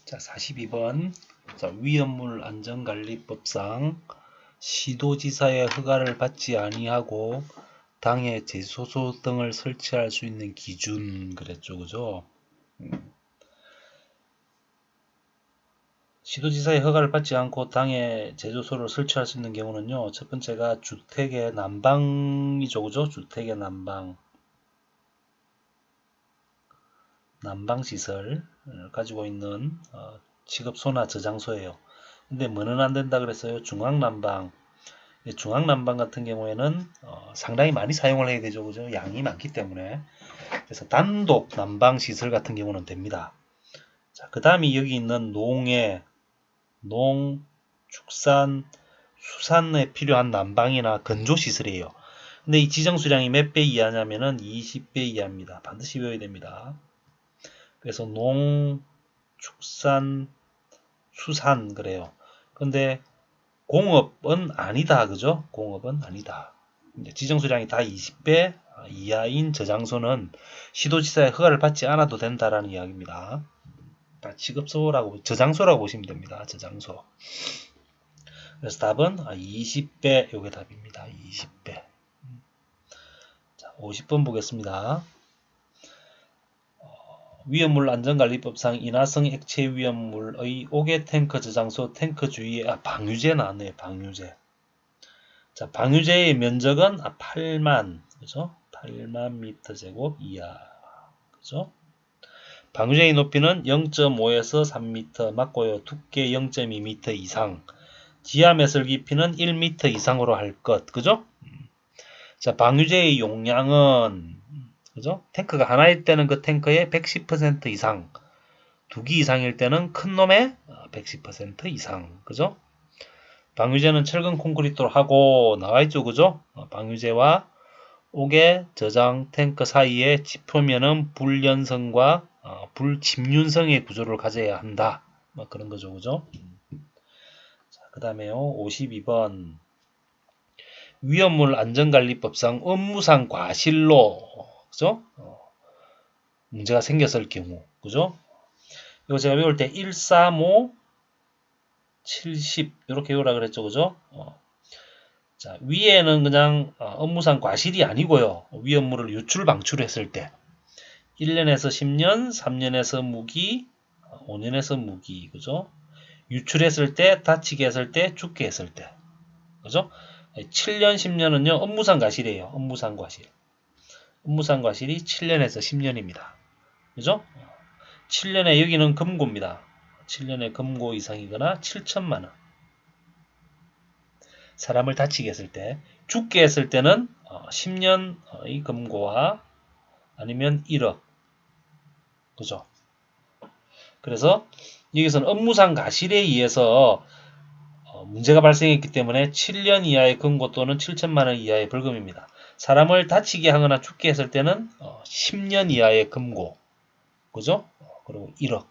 자, 42번. 자, 위험물 안전관리법상 시도지사의 허가를 받지 아니하고 당에 제소소 등을 설치할 수 있는 기준 그랬죠, 그죠? 시도지사의 허가를 받지 않고 당에 제조소를 설치할 수 있는 경우는요, 첫 번째가 주택의 난방이죠, 그죠? 주택의 난방시설을 가지고 있는 취급소나 저장소예요. 근데 뭐는 안 된다 그랬어요? 중앙난방. 중앙난방 같은 경우에는 상당히 많이 사용을 해야 되죠, 그죠? 양이 많기 때문에. 그래서 단독 난방 시설 같은 경우는 됩니다. 자, 그 다음이 여기 있는 농, 축산, 수산에 필요한 난방이나 건조 시설이에요. 근데 이 지정 수량이 몇 배 이하냐면은 20배 이하입니다. 반드시 외워야 됩니다. 그래서 농, 축산, 수산 그래요. 근데 공업은 아니다, 그죠? 공업은 아니다. 지정 수량이 다 20배 이하인 저장소는 시도지사의 허가를 받지 않아도 된다라는 이야기입니다. 취급소라고, 저장소라고 보시면 됩니다. 저장소. 그래서 답은 20배, 요게 답입니다. 20배. 자, 50번 보겠습니다. 위험물 안전관리법상 인화성 액체 위험물의 옥외 탱크 저장소 탱크 주위에 방유제 나왔네요. 방유제. 자, 방유제의 면적은 8만, 그죠? 8만 미터 제곱 이하, 그죠? 방유제의 높이는 0.5에서 3m 맞고요. 두께 0.2m 이상. 지하 매설 깊이는 1m 이상으로 할 것, 그죠? 자, 방유제의 용량은, 그죠? 탱크가 하나일 때는 그 탱크의 110% 이상, 2기 이상일 때는 큰 놈의 110% 이상, 그죠? 방유제는 철근 콘크리트로 하고 나와있죠, 그죠? 방유제와 옥외 저장 탱크 사이의 지표면은 불연성과 불침륜성의 구조를 가져야 한다. 뭐 그런 거죠, 그죠? 자, 그 다음에요, 52번. 위험물 안전관리법상 업무상 과실로, 그죠? 문제가 생겼을 경우, 그죠? 이거 제가 배울 때 135, 70 이렇게 외우라 그랬죠, 그죠? 자, 위에는 그냥 업무상 과실이 아니고요. 위험물을 유출 방출했을 때 1년에서 10년, 3년에서 무기, 5년에서 무기, 그죠? 유출했을 때, 다치게 했을 때, 죽게 했을 때, 그죠? 7년, 10년은요 업무상 과실이에요. 업무상 과실. 업무상 과실이 7년에서 10년입니다. 그죠? 7년에 여기는 금고입니다. 7년의 금고 이상이거나 7천만 원. 사람을 다치게 했을 때, 죽게 했을 때는 10년의 금고와 아니면 1억. 그죠? 그래서 여기서는 업무상 과실에 의해서 문제가 발생했기 때문에 7년 이하의 금고 또는 7천만 원 이하의 벌금입니다. 사람을 다치게 하거나 죽게 했을 때는 10년 이하의 금고. 그죠? 그리고 1억.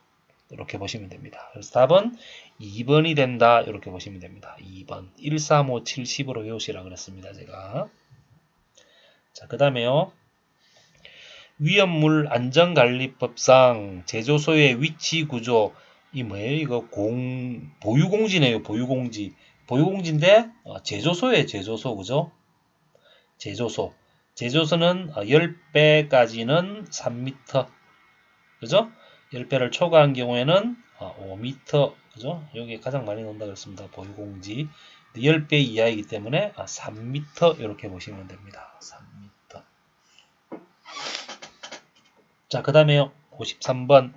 이렇게 보시면 됩니다. 그래서 답은 2번이 된다. 이렇게 보시면 됩니다. 2번. 1, 3, 5, 7, 10으로 외우시라 그랬습니다. 제가. 자, 그 다음에요. 위험물 안전관리법상 제조소의 위치 구조. 이 뭐예요? 이거 보유공지네요. 보유공지. 보유공지인데 제조소예요. 제조소. 그죠? 제조소. 제조소는 10배까지는 3m. 그죠? 10배를 초과한 경우에는 5m, 그죠? 여기 가장 많이 나온다 그랬습니다. 보유공지. 10배 이하이기 때문에 3m 이렇게 보시면 됩니다. 3m. 자, 그 다음에요. 53번.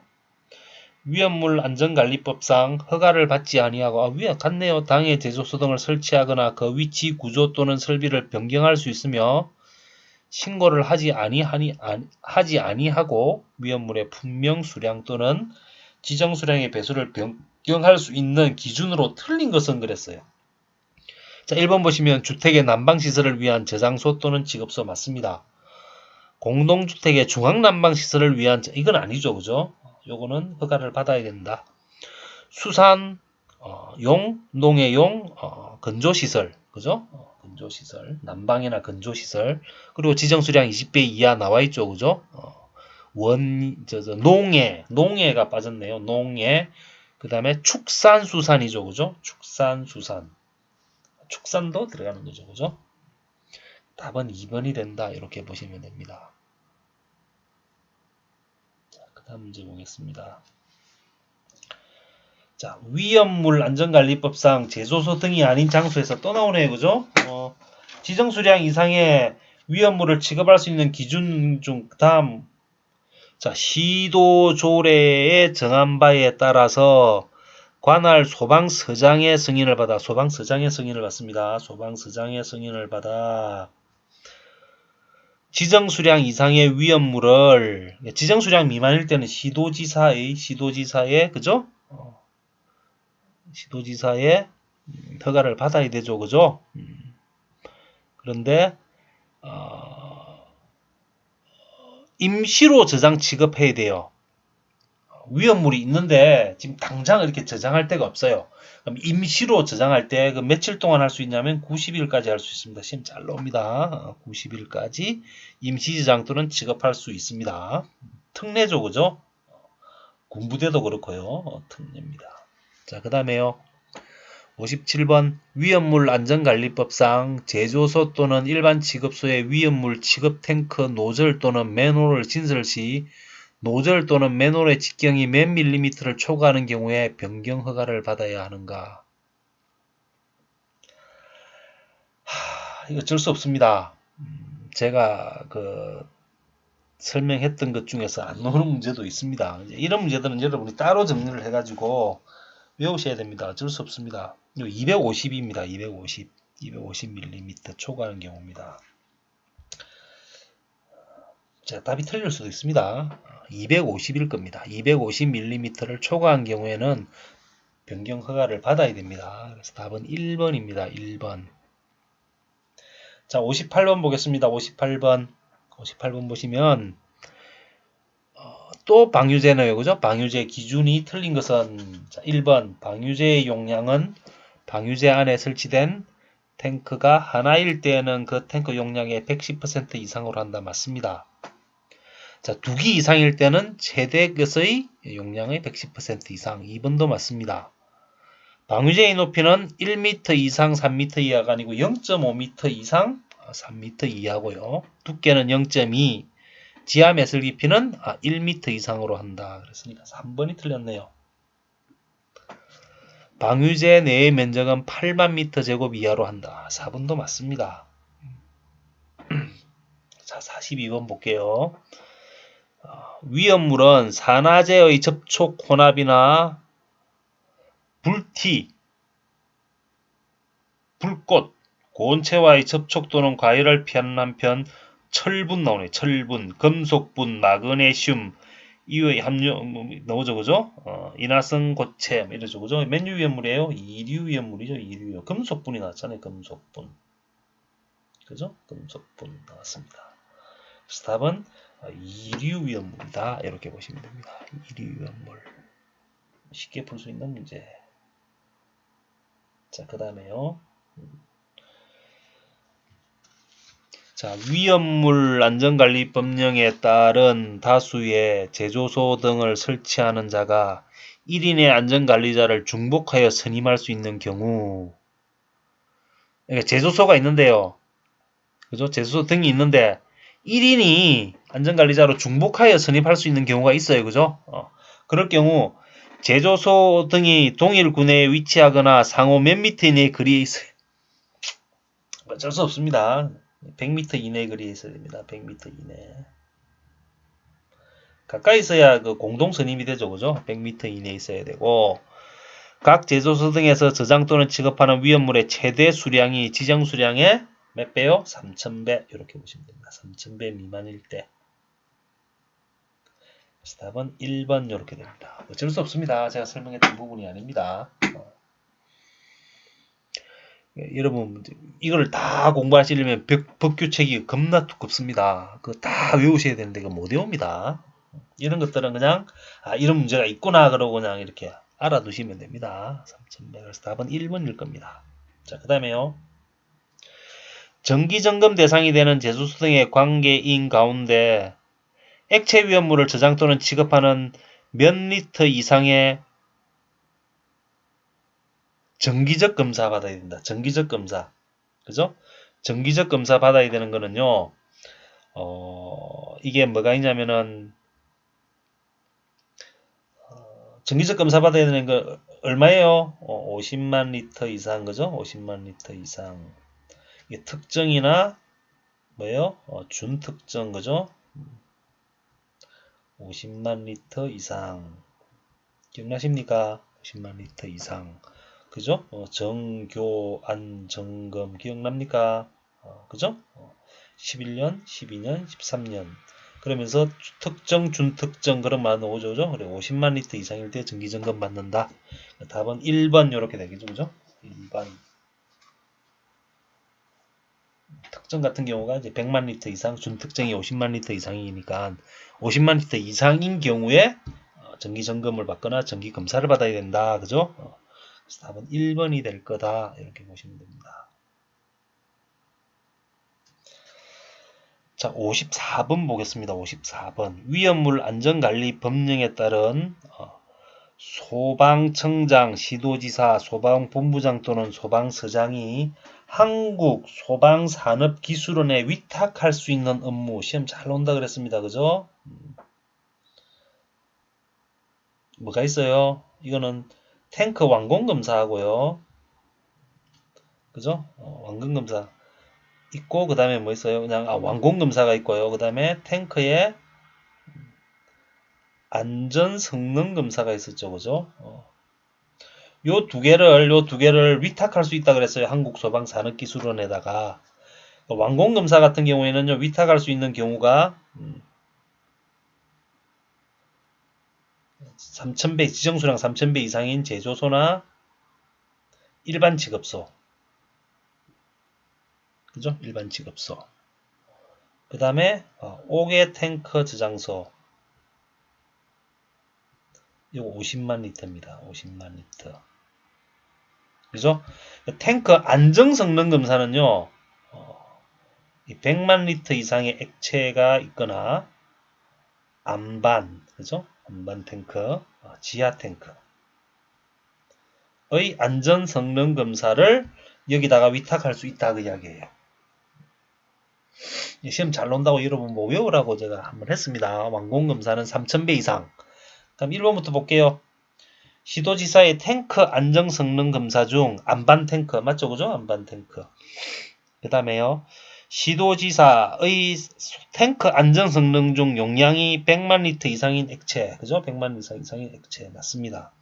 위험물 안전관리법상 허가를 받지 아니하고 위에 같네요. 당해 제조소 등을 설치하거나 그 위치 구조 또는 설비를 변경할 수 있으며 신고를 하지 아니하고 위험물의 분명 수량 또는 지정 수량의 배수를 변경할 수 있는 기준으로 틀린 것은 그랬어요. 자, 1번 보시면 주택의 난방시설을 위한 저장소 또는 직업소 맞습니다. 공동주택의 중앙난방시설을 위한 이건 아니죠, 그죠? 요거는 허가를 받아야 된다. 수산 용, 농해용, 건조시설, 그죠? 건조시설, 난방이나 건조시설, 그리고 지정수량 20배 이하 나와있죠, 그죠? 농해가 빠졌네요. 농해, 그 다음에 축산수산이죠. 그죠? 축산수산. 축산도 들어가는 거죠. 그죠? 답은 2번이 된다. 이렇게 보시면 됩니다. 자, 그 다음 문제 보겠습니다. 자, 위험물 안전관리법상 제조소 등이 아닌 장소에서 또 나오네요. 그죠? 지정수량 이상의 위험물을 취급할 수 있는 기준 중 다음 자, 시도조례에 정한 바에 따라서 관할 소방서장의 승인을 받아 소방서장의 승인을 받습니다. 소방서장의 승인을 받아 지정수량 이상의 위험물을 지정수량 미만일 때는 시도지사의 그죠? 시도지사의 허가를 받아야 되죠. 그죠? 그런데 임시로 저장 취급해야 돼요. 위험물이 있는데 지금 당장 이렇게 저장할 데가 없어요. 그럼 임시로 저장할 때 그 며칠 동안 할 수 있냐면 90일까지 할 수 있습니다. 시험 잘 나옵니다. 90일까지 임시 저장 또는 취급할 수 있습니다. 특례죠. 그죠? 군부대도 그렇고요. 특례입니다. 자, 그 다음에요. 57번 위험물 안전관리법상 제조소 또는 일반 취급소의 위험물 취급 탱크 노즐 또는 맨홀을 진설 시 노즐 또는 맨홀의 직경이 몇 밀리미터를 초과하는 경우에 변경 허가를 받아야 하는가? 이거 어쩔 수 없습니다. 제가 설명했던 것 중에서 안 나오는 문제도 있습니다. 이런 문제들은 여러분이 따로 정리를 해가지고 외우셔야 됩니다. 어쩔 수 없습니다. 250입니다. 250mm 초과하는 경우입니다. 자, 답이 틀릴 수도 있습니다. 250일 겁니다. 250mm를 초과한 경우에는 변경 허가를 받아야 됩니다. 그래서 답은 1번입니다. 1번. 자, 58번 보겠습니다. 58번 보시면 또 방유제네요. 그죠? 방유제 기준이 틀린 것은 자, 1번 방유제의 용량은 방유제 안에 설치된 탱크가 하나일 때에는 그 탱크 용량의 110% 이상으로 한다. 맞습니다. 자, 2기 이상일 때는 최대 것의 용량의 110% 이상. 2번도 맞습니다. 방유제의 높이는 1m 이상 3m 이하가 아니고 0.5m 이상 3m 이하고요. 두께는 0.2, 지하 매슬 깊이는 1m 이상으로 한다. 그랬으니까 3번이 틀렸네요. 방유제 내의 면적은 8만 m 제곱 이하로 한다. 4번도 맞습니다. 자, 42번 볼게요. 위험물은 산화제의 접촉 혼합이나 불티, 불꽃, 고온체와의 접촉 또는 과열을 피하는 한편 철분 나오네. 철분, 금속분, 마그네슘 이외의 함유 나오죠. 그죠? 인화성 고체 이러죠. 그죠? 맨유 위험물이에요. 이류 위험물이죠. 이류. 금속분이 나왔잖아요. 금속분. 그죠? 금속분 나왔습니다. 그래서 답은 이류 위험물이다. 이렇게 보시면 됩니다. 이류 위험물. 쉽게 풀 수 있는 문제. 자, 그 다음에요. 자, 위험물 안전관리법령에 따른 다수의 제조소 등을 설치하는 자가 1인의 안전관리자를 중복하여 선임할 수 있는 경우 그러니까 제조소가 있는데요. 그죠? 제조소 등이 있는데 1인이 안전관리자로 중복하여 선임할 수 있는 경우가 있어요. 그죠? 그럴 경우 제조소 등이 동일 구내에 위치하거나 상호 몇 미터 이내의 거리에 있어요. 어쩔 수 없습니다. 100m 이내 거리에 있어야 됩니다. 100m 이내. 가까이 있어야 그 공동 선임이 되죠. 그죠? 100m 이내에 있어야 되고 각 제조소 등에서 저장 또는 취급하는 위험물의 최대 수량이 지정 수량의 몇 배요? 3000배. 이렇게 보시면 됩니다. 3000배 미만일 때. 그래서 답은 1번 이렇게 됩니다. 어쩔 수 없습니다. 제가 설명했던 부분이 아닙니다. 여러분 이걸 다 공부하시려면 법규책이 겁나 두껍습니다. 그거 다 외우셔야 되는데 그거 못 외웁니다. 이런 것들은 그냥 이런 문제가 있구나 그러고 그냥 이렇게 알아두시면 됩니다. 3,100. 그래서 답은 1번일 겁니다. 자, 그 다음에요. 정기점검 대상이 되는 제조소 등의 관계인 가운데 액체 위험물을 저장 또는 취급하는 몇 리터 이상의 정기적 검사 받아야 된다. 정기적 검사. 그죠? 정기적 검사 받아야 되는 거는요. 이게 뭐가 있냐면은 정기적 검사 받아야 되는 거 얼마예요? 50만 리터 이상 그죠? 50만 리터 이상. 이게 특정이나 뭐예요? 준특정 그죠? 50만 리터 이상. 기억나십니까? 50만 리터 이상. 그죠? 정교안 점검 기억납니까? 그죠? 11년, 12년, 13년. 그러면서 특정, 준특정 그런 말 나오죠. 그죠? 그래 50만 리터 이상일 때 정기점검 받는다. 답은 1번 이렇게 되겠죠. 그죠? 1번. 특정 같은 경우가 이제 100만 리터 이상, 준특정이 50만 리터 이상이니까 50만 리터 이상인 경우에 정기 점검을 받거나 정기 검사를 받아야 된다. 그죠? 그래서 답은 1번이 될 거다. 이렇게 보시면 됩니다. 자, 54번 보겠습니다. 54번. 위험물 안전관리 법령에 따른 소방청장, 시도지사, 소방본부장 또는 소방서장이 한국소방산업기술원에 위탁할 수 있는 업무. 시험 잘 나온다 그랬습니다. 그죠? 뭐가 있어요? 이거는 탱크 완공검사하고요. 그죠? 완공검사 있고 그 다음에 뭐 있어요? 그냥 완공검사가 있고요. 그 다음에 탱크의 안전성능검사가 있었죠. 그죠? 요 두 개를 위탁할 수 있다 그랬어요. 한국소방산업기술원에다가. 완공검사 같은 경우에는요, 위탁할 수 있는 경우가 3,000배, 지정수량 3,000배 이상인 제조소나 일반 직업소. 그죠? 일반 직업소. 그 다음에 5개 탱크 저장소. 이거 50만 리터입니다. 50만 리터. 그죠? 탱크 안정성능 검사는요, 100만 리터 이상의 액체가 있거나, 안반, 그죠? 안반 탱크, 지하 탱크의 안전성능 검사를 여기다가 위탁할 수 있다 그 이야기예요. 시험 잘 논다고 여러분 뭐 외우라고 제가 한번 했습니다. 완공검사는 3,000배 이상. 그럼 1번부터 볼게요. 시도지사의 탱크 안정성능 검사 중 안반 탱크 맞죠? 그죠? 안반 탱크. 그 다음에요. 시도지사의 탱크 안정성능 중 용량이 100만 리터 이상인 액체. 그죠? 100만 리터 이상인 액체 맞습니다.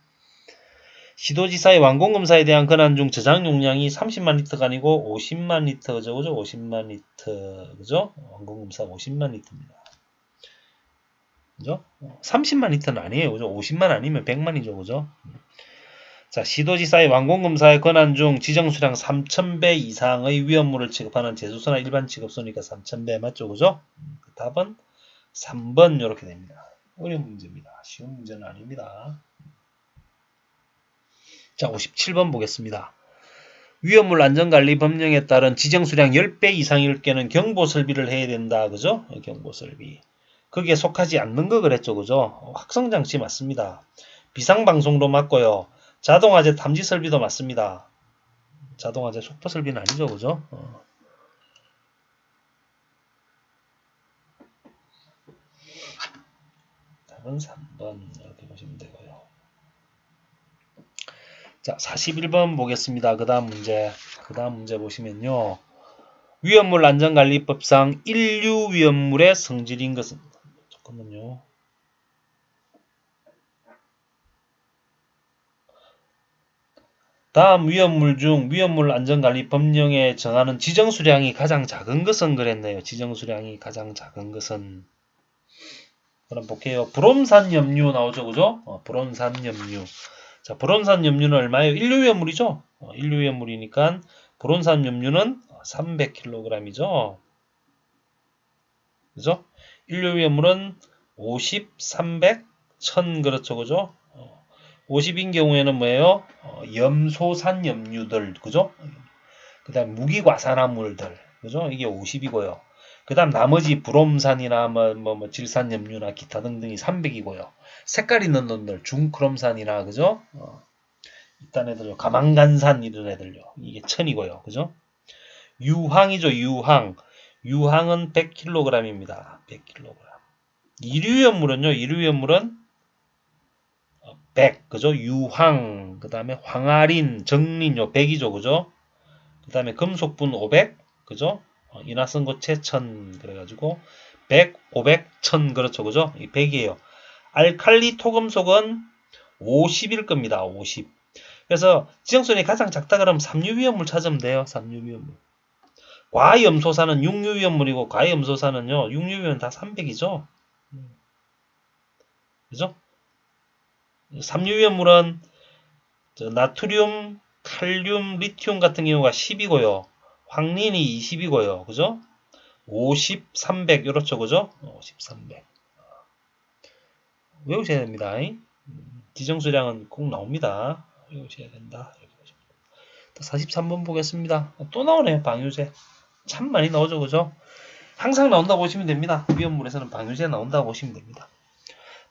시도지사의 완공검사에 대한 권한 중 저장 용량이 30만 리터가 아니고 50만 리터, 그죠? 50만 리터, 그죠? 완공검사 50만 리터입니다. 그죠? 30만 리터는 아니에요. 그죠? 50만 아니면 100만이죠. 그죠? 자, 시도지사의 완공검사의 권한 중 지정수량 3,000배 이상의 위험물을 취급하는 제조소나 일반 직업소니까 3,000배 맞죠? 그죠? 답은 3번 이렇게 됩니다. 어려운 문제입니다. 쉬운 문제는 아닙니다. 자, 57번 보겠습니다. 위험물 안전관리 법령에 따른 지정수량 10배 이상일 경우는 경보설비를 해야 된다. 그죠? 경보설비. 거기에 속하지 않는 거 그랬죠. 그죠? 확성장치 맞습니다. 비상방송도 맞고요. 자동화재 탐지설비도 맞습니다. 자동화재 속보설비는 아니죠. 그죠? 답은 3번 이렇게 보시면 되고요. 자, 41번 보겠습니다. 그 다음 문제 보시면요. 위험물 안전관리법상 인류 위험물의 성질인 것은 잠깐만요. 다음 위험물 중 위험물 안전관리 법령에 정하는 지정수량이 가장 작은 것은 그랬네요. 지정수량이 가장 작은 것은 그럼 볼게요. 브롬산 염류 나오죠. 그죠? 브롬산 염류. 자, 브롬산 염류는 얼마예요? 인류 위험물이죠. 인류 위험물이니까 브롬산 염류는 300kg이죠. 그죠? 인류 위험물은 50, 300, 1000 그렇죠. 그죠? 50인 경우에는 뭐예요? 염소산 염류들, 그죠? 그 다음 무기과산화물들, 그죠? 이게 50이고요. 그 다음 나머지 브롬산이나 질산 염류나 기타 등등이 300이고요. 색깔 있는 놈들, 중크롬산이나, 그죠? 이딴 애들요. 가망간산 이런 애들요. 이게 1000이고요. 그죠? 유황이죠. 유황. 유황은 100kg입니다. 100kg. 이류연물은요. 이류연물은 100. 그죠? 유황. 그 다음에 황아린, 정린요. 100이죠. 그죠? 그 다음에 금속분 500. 그죠? 인화성고체 1000. 그래가지고 100, 500, 1000. 그렇죠. 그죠? 이 100이에요. 알칼리 토금속은 50일 겁니다. 50. 그래서 지정선이 가장 작다 그러면 삼류위험물 찾으면 돼요. 삼류위험물. 과염소산은 육류위험물이고 과염소산은요. 육류위험은 다 300이죠. 그죠? 삼류위험물은 나트륨, 칼륨, 리튬 같은 경우가 10이고요. 황린이 20이고요. 그죠? 50, 300 이렇죠. 그죠? 50, 300. 외우셔야 됩니다. 지정수량은 꼭 나옵니다. 외우셔야 된다. 43번 보겠습니다. 또 나오네요. 방유제. 참 많이 나오죠. 그죠? 항상 나온다고 보시면 됩니다. 위험물에서는 방유제 나온다고 보시면 됩니다.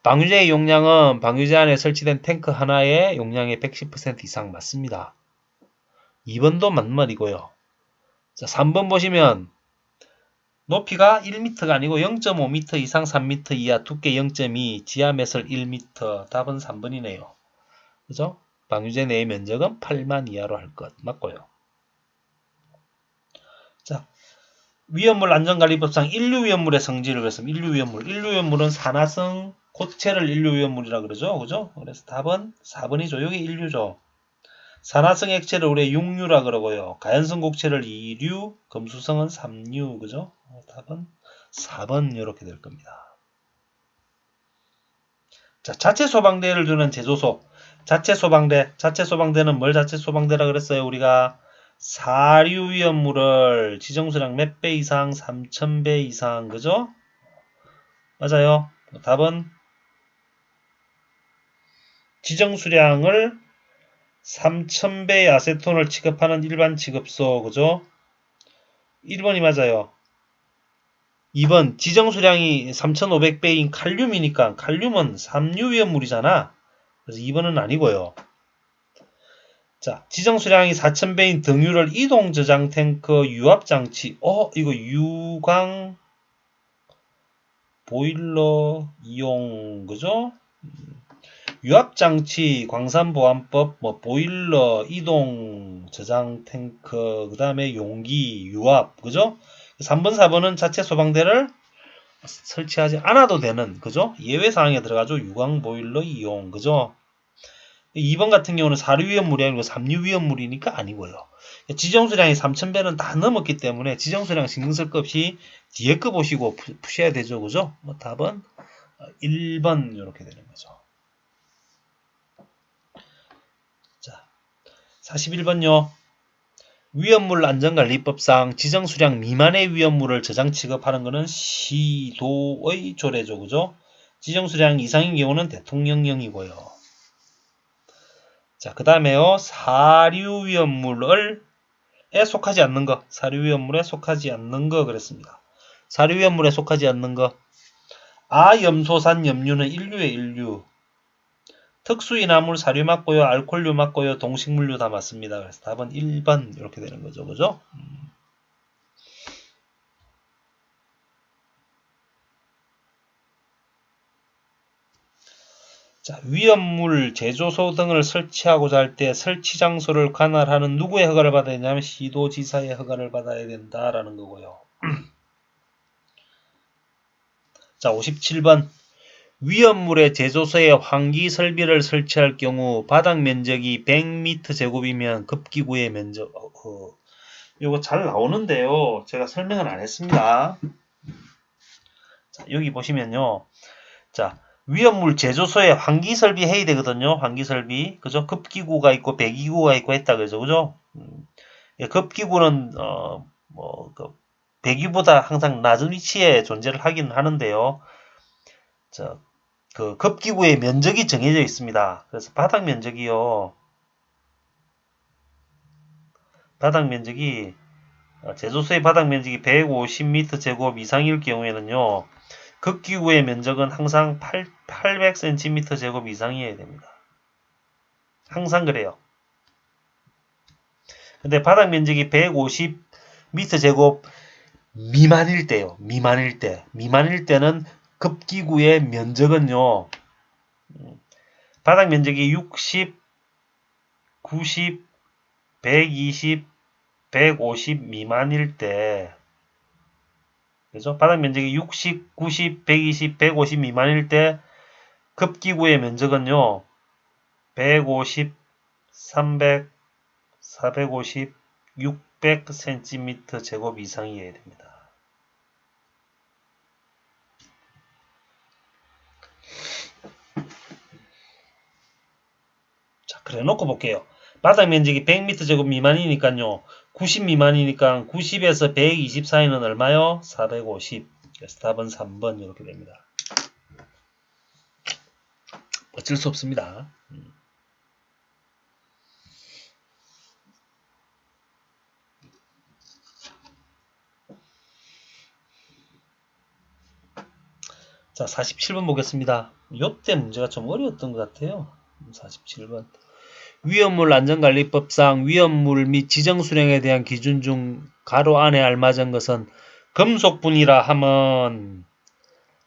방유제의 용량은 방유제 안에 설치된 탱크 하나의 용량의 110% 이상 맞습니다. 2번도 맞는 말이고요. 자, 3번 보시면 높이가 1m가 아니고 0.5m 이상 3m 이하, 두께 0.2, 지하 매설 1m. 답은 3번이네요. 그죠? 방유제 내의 면적은 8만 이하로 할 것 맞고요. 자, 위험물 안전관리법상 인류위험물의 성질을 그랬으면 인류위험물은 산화성 고체를 인류위험물이라 그러죠. 그죠? 그래서 답은 4번이죠. 여기 인류죠. 산화성 액체를 우리 육류라 그러고요. 가연성 곡체를 2류, 금수성은 3류. 그죠? 답은 4번 이렇게 될 겁니다. 자, 자체 소방대를 두는 제조소. 자체 소방대는 뭘 자체 소방대라 그랬어요? 우리가 사류 위험물을 지정수량 몇 배 이상? 3000배 이상. 그죠? 맞아요. 답은 지정수량을 3000배의 아세톤을 취급하는 일반 취급소. 그죠? 1번이 맞아요. 2번 지정수량이 3500배인 칼륨이니까 칼륨은 삼류 위험물이잖아. 그래서 2번은 아니고요. 자, 지정수량이 4000배인 등유를 이동 저장 탱크 유압 장치. 이거 유광 보일러 이용 그죠? 유압 장치, 광산보안법, 보일러, 이동 저장 탱크, 그다음에 용기, 유압, 그죠? 3번, 4번은 자체 소방대를 설치하지 않아도 되는, 그죠? 예외 사항에 들어가죠. 유광 보일러 이용, 그죠? 2번 같은 경우는 4류 위험물이 아니고 3류 위험물이니까 아니고요. 지정수량이 3000배는 다 넘었기 때문에 지정수량 신경 쓸 것 없이 뒤에 거 보시고 푸셔야 되죠. 그죠? 답은 1번 이렇게 되는 거죠. 자, 41번요. 위험물 안전관리법상 지정수량 미만의 위험물을 저장 취급하는 것은 시도의 조례죠. 그죠? 지정수량 이상인 경우는 대통령령이고요. 자, 그 다음에요. 사류 위험물에 속하지 않는 거. 사류 위험물에 속하지 않는 거 그랬습니다. 사류 위험물에 속하지 않는 거. 아염소산 염류는 인류의 인류. 특수인화물 사류 맞고요. 알코올류 맞고요. 동식물류 다 맞습니다. 그래서 답은 1번 이렇게 되는 거죠. 그죠? 자, 위험물 제조소 등을 설치하고자 할 때 설치 장소를 관할하는 누구의 허가를 받아야 되냐면 시도지사의 허가를 받아야 된다라는 거고요. 자, 57번. 위험물의 제조소에 환기 설비를 설치할 경우 바닥 면적이 100m 제곱이면 급기구의 면적. 이거 잘 나오는데요. 제가 설명을 안 했습니다. 자, 여기 보시면요. 자, 위험물 제조소에 환기 설비 해야 되거든요. 환기 설비. 그죠? 급기구가 있고 배기구가 있고 했다 그죠? 그죠? 급기구는 배기보다 항상 낮은 위치에 존재를 하긴 하는데요. 자, 그 급기구의 면적이 정해져 있습니다. 그래서 바닥 면적이요. 바닥 면적이 제조소의 바닥 면적이 150m 제곱 이상일 경우에는요. 급기구의 면적은 항상 800cm 제곱 이상이어야 됩니다. 항상 그래요. 근데 바닥 면적이 150m 제곱 미만일 때요. 미만일 때. 미만일 때는 급기구의 면적은요. 바닥 면적이 60, 90, 120, 150 미만일 때, 그죠? 바닥 면적이 60, 90, 120, 150 미만일 때 급기구의 면적은요. 150, 300, 450, 600cm 제곱 이상이어야 됩니다. 자, 그래 놓고 볼게요. 바닥 면적이 100m 제곱 미만이니까요. 90 미만이니까 90에서 120 사이는 얼마요? 450. 그래서 답은 3번 이렇게 됩니다. 어쩔 수 없습니다. 자, 47번 보겠습니다. 요때 문제가 좀 어려웠던 것 같아요. 47번. 위험물 안전관리법상 위험물 및 지정수량에 대한 기준 중 가로 안에 알맞은 것은 금속분이라 함은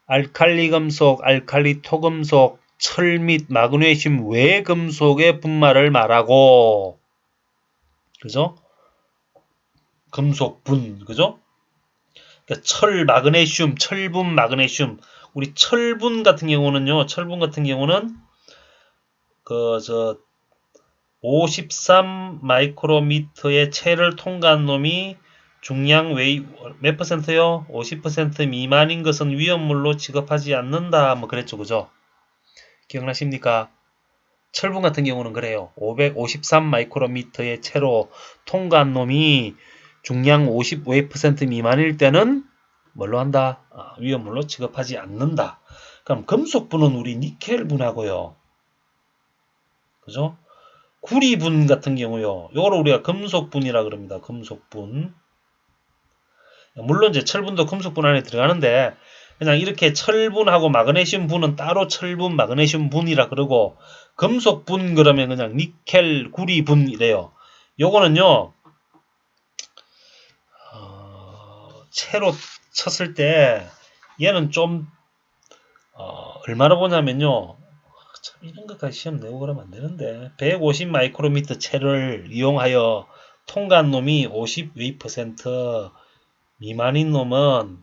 알칼리 금속, 알칼리 토금속, 철 및 마그네슘 외 금속의 분말을 말하고, 그죠? 금속분, 그죠? 그러니까 철, 마그네슘, 철분, 마그네슘. 우리 철분 같은 경우는요, 철분 같은 경우는 저 53 마이크로미터의 체를 통과한 놈이 중량 웨이 몇 퍼센트요? 50% 미만인 것은 위험물로 취급하지 않는다. 뭐 그랬죠, 그죠? 기억나십니까? 철분 같은 경우는 그래요. 553 마이크로미터의 체로 통과한 놈이 중량 50% 미만일 때는 뭘로 한다? 위험물로 취급하지 않는다. 그럼 금속분은 우리 니켈분하고요. 그죠? 구리분 같은 경우요. 요거를 우리가 금속분이라 그럽니다. 금속분. 물론 이제 철분도 금속분 안에 들어가는데 그냥 이렇게 철분하고 마그네슘 분은 따로 철분, 마그네슘 분이라 그러고 금속분 그러면 그냥 니켈, 구리분 이래요. 요거는요. 채로 쳤을 때 얘는 좀 얼마나 보냐면요. 참 이런 것까지 시험 내고 그러면 안 되는데 150 마이크로미터 채를 이용하여 통과한 놈이 50% 미만인 놈은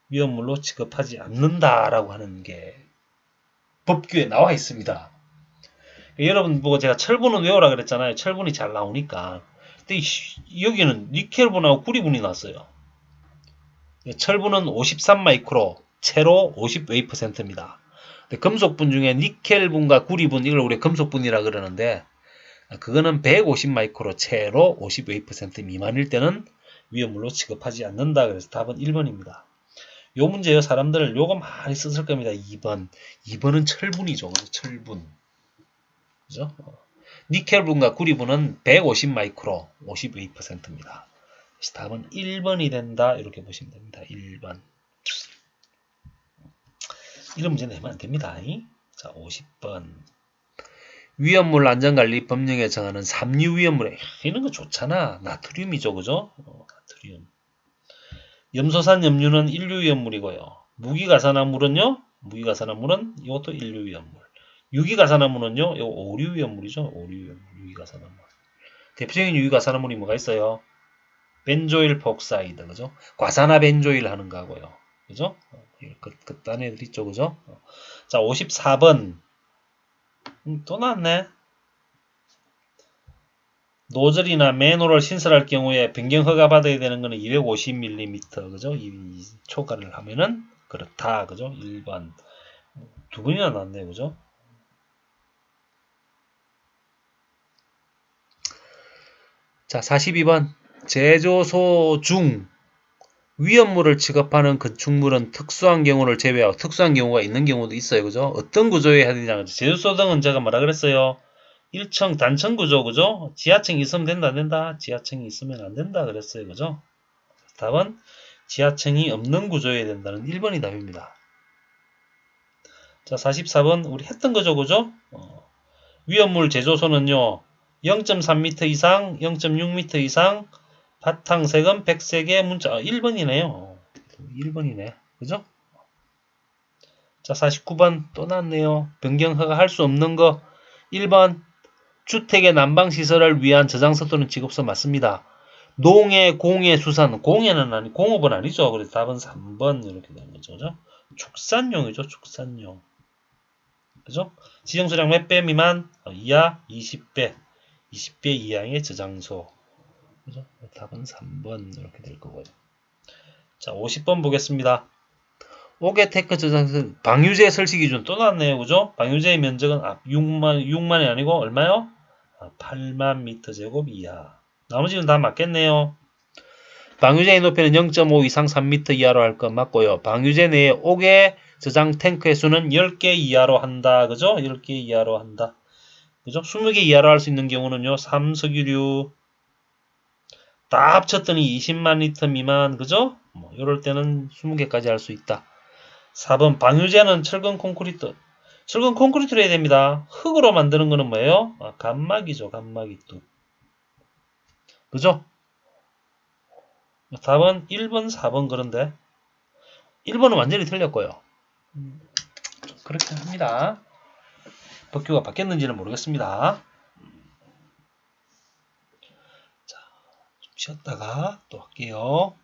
위험물로 취급하지 않는다라고 하는 게 법규에 나와 있습니다. 여러분 보고 제가 철분은 외우라 그랬잖아요. 철분이 잘 나오니까. 근데 여기는 니켈분하고 구리분이 났어요. 철분은 53 마이크로, 채로 50%입니다. 금속분 중에 니켈분과 구리분 이걸 우리 금속분이라 그러는데 그거는 150 마이크로 채로 50% 미만일 때는 위험물로 취급하지 않는다. 그래서 답은 1번입니다. 요 문제요. 사람들 요거 많이 썼을 겁니다. 2번. 2번은 철분이죠. 철분. 그죠? 니켈분과 구리분은 150 마이크로 52%입니다. 그래서 답은 1번이 된다. 이렇게 보시면 됩니다. 1번. 이런 문제 내면 안 됩니다. 자, 50번. 위험물 안전관리 법령에 정하는 삼류 위험물에 이런 거 좋잖아. 나트륨이죠. 그죠? 나트륨. 염소산 염류는 인류 위험물이고요. 무기가산화물은요? 무기가산화물은 이것도 인류 위험물. 유기가산화물은요? 이거 오류 위험물이죠. 오류 위험물. 유기가산화물. 대표적인 유기가산화물이 뭐가 있어요? 벤조일 폭사이드. 그죠? 과산화 벤조일 하는 거고요. 그죠? 그딴 애들 있죠. 그죠? 자, 54번. 또 나왔네. 노즐이나 맨홀을 신설할 경우에 변경 허가 받아야 되는 거는 250mm, 그죠? 이 초과를 하면은 그렇다, 그죠? 1번. 두 번이나 나왔네, 그죠? 자, 42번. 제조소 중 위험물을 취급하는 건축물은 특수한 경우를 제외하고 특수한 경우가 있는 경우도 있어요, 그죠? 어떤 구조에 해야 되냐? 제조소 등은 제가 뭐라 그랬어요? 1층 단층 구조, 그죠? 지하층이 있으면 된다, 안 된다? 지하층이 있으면 안 된다, 그랬어요, 그죠? 답은 지하층이 없는 구조여야 된다는 1번이 답입니다. 자, 44번 우리 했던 거죠, 그죠? 위험물 제조소는요. 0.3m 이상, 0.6m 이상, 바탕색은 백색의 문자. 1번이네요. 1번이네. 그죠? 자, 49번 또 났네요. 변경 허가할 수 없는 거. 1번 주택의 난방시설을 위한 저장소 또는 지급소 맞습니다. 농해, 공해, 수산. 공해는 아니, 공업은 아니죠. 그래서 답은 3번 이렇게 되는 거죠. 그죠? 축산용이죠. 축산용. 그죠? 지정수량 몇 배 미만? 이하 20배. 20배 이하의 저장소. 그죠? 답은 3번 이렇게 될 거고요. 자, 50번 보겠습니다. 오게테크 저장소 방유제 설치 기준 또 나왔네요. 그죠? 방유제의 면적은 6만이 아니고 얼마요? 8만 미터 제곱 이하. 나머지는 다 맞겠네요. 방유제의 높이는 0.5 이상 3m 이하로 할 것 맞고요. 방유제 내에 오게 저장 탱크의 수는 10개 이하로 한다. 그죠? 10개 이하로 한다. 그죠? 20개 이하로 할 수 있는 경우는요. 삼석유류 다 합쳤더니 20만 리터 미만. 그죠? 뭐 이럴 때는 20개까지 할 수 있다. 4번 방유제는 철근 콘크리트. 철근 콘크리트로 해야 됩니다. 흙으로 만드는 거는 뭐예요? 감막이죠. 감막이 뚝. 그죠? 답은 1번, 4번 그런데 1번은 완전히 틀렸고요. 그렇게 합니다. 법규가 바뀌었는지는 모르겠습니다. 자, 좀 쉬었다가 또 할게요.